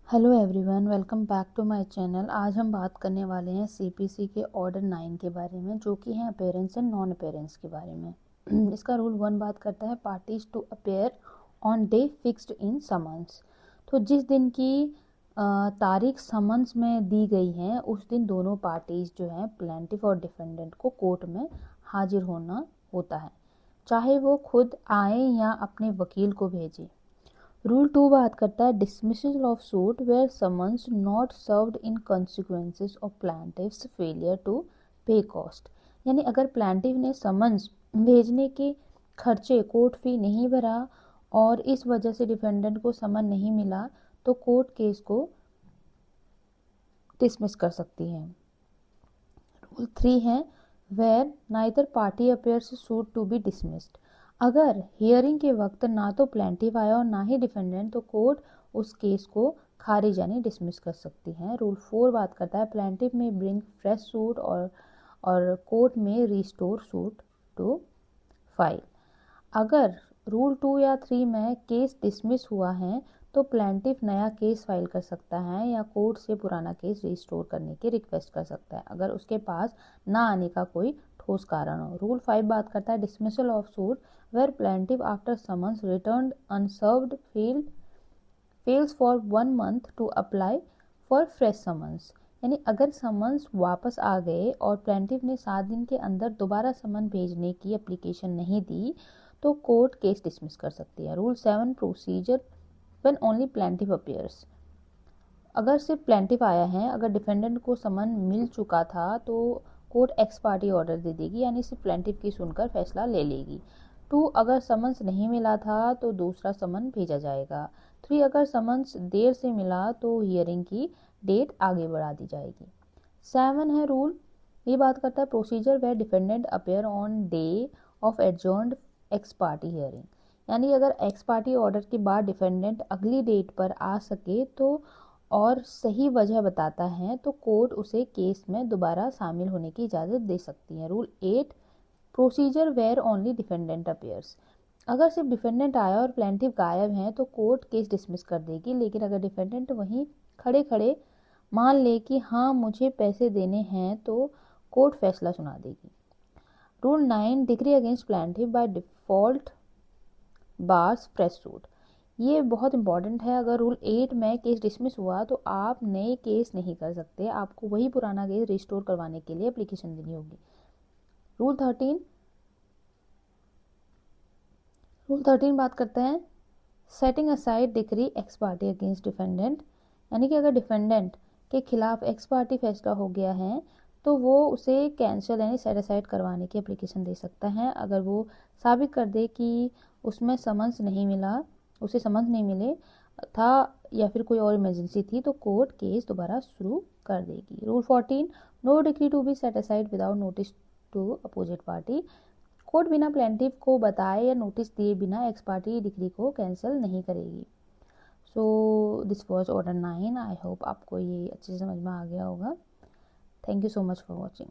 Hello everyone, welcome back to my channel. आज हम बात करने वाले हैं सीपीसी के ऑर्डर 9 के बारे में, जो कि है अपेयरेंस एंड नॉन अपेयरेंस के बारे में। इसका रूल 1 बात करता है parties to appear on day fixed in summons. तो जिस दिन की तारीख समन्स में दी गई है उस दिन दोनों पार्टीज जो है प्लेंटिफ और डिफेंडेंट को कोर्ट में हाजिर होना होता है, चाहे वो खुद आए या अपने वकील को भेजे। रूल 2 बात करता है dismissal of suit where summons not served in consequences of plaintiff's failure to pay cost. यानी अगर प्लांटिव ने समन्स भेजने के खर्चे कोर्ट फी नहीं भरा और इस वजह से डिफेंडेंट को समन नहीं मिला तो कोर्ट केस को डिसमिस कर सकती है। रूल 3 है where neither party appears suit to be dismissed. अगर हियरिंग के वक्त ना तो प्लेंटिव आया और ना ही डिफेंडेंट तो कोर्ट उस केस को खारिज यानी डिसमिस कर सकती है। रूल 4 बात करता है प्लेंटिव में ब्रिंग फ्रेश सूट और कोर्ट में रिस्टोर सूट टू फाइल। अगर रूल 2 या 3 में केस डिसमिस हुआ है तो प्लेंटिफ नया केस फाइल कर सकता है या कोर्ट से पुराना केस रिस्टोर करने की रिक्वेस्ट कर सकता है अगर उसके पास ना आने का कोई ठोस कारण हो। रूल 5 बात करता है dismissal of suit where plaintiff after summons returned unserved fails for 1 month to apply for fresh summons. यानी अगर समन्स वापस आ गए और प्लेंटिफ ने 7 दिन के अंदर दोबारा समन भेजने की एप्लीकेशन नहीं दी तो कोर्ट केस डिसमिस कर सकती है। Rule 7 procedure when only plaintiff appears. अगर सिर्फ प्लेंटिफ आया है, अगर डिफेंडेंट को समन मिल चुका था तो कोर्ट एक्स पार्टी ऑर्डर दे देगी, यानी सिर्फ प्लेंटिफ की सुनकर फैसला ले लेगी। 2 अगर समन्स नहीं मिला था तो दूसरा समन भेजा जाएगा। 3 अगर समन्स देर से मिला तो हियरिंग की डेट आगे बढ़ा दी जाएगी। 7 है रूल, ये बात करता है procedure where defendant appear on day of adjourned ex party hearing. यानी अगर एक्स पार्टी ऑर्डर के बाद डिफेंडेंट अगली डेट पर आ सके तो और सही वजह बताता है तो कोर्ट उसे केस में दोबारा शामिल होने की इजाज़त दे सकती है। Rule 8 procedure where only defendant appears. अगर सिर्फ डिफेंडेंट आया और प्लेंटिफ गायब हैं तो कोर्ट केस डिसमिस कर देगी, लेकिन अगर डिफेंडेंट वहीं खड़े खड़े मान ले कि हाँ मुझे पैसे देने हैं तो कोर्ट फैसला सुना देगी। Rule 9 degree against plaintiff by default bars fresh suit. ये बहुत इंपॉर्टेंट है। अगर रूल 8 में केस डिसमिस हुआ तो आप नए केस नहीं कर सकते, आपको वही पुराना केस रिस्टोर करवाने के लिए एप्लीकेशन देनी होगी। रूल 13 बात करते हैं setting aside decree x party against defendant. यानी कि अगर डिफेंडेंट के खिलाफ एक्स पार्टी फैसला हो गया है तो वो उसे कैंसिल यानी सेट असाइड करवाने की एप्लीकेशन दे सकता है। अगर वो साबित कर दे कि उसमें समन्स नहीं मिला, उसे समन्स नहीं मिले था या फिर कोई और इमरजेंसी थी तो कोर्ट केस दोबारा शुरू कर देगी। Rule 14 no decree to be set aside without notice to opposite party. Court बिना प्लेंटिफ को बताए या नोटिस दिए बिना एक्स पार्टी डिक्री को कैंसिल नहीं करेगी। So this was order 9। I hope आपको ये अच्छे से समझ में आ गया होगा। Thank you so much for watching.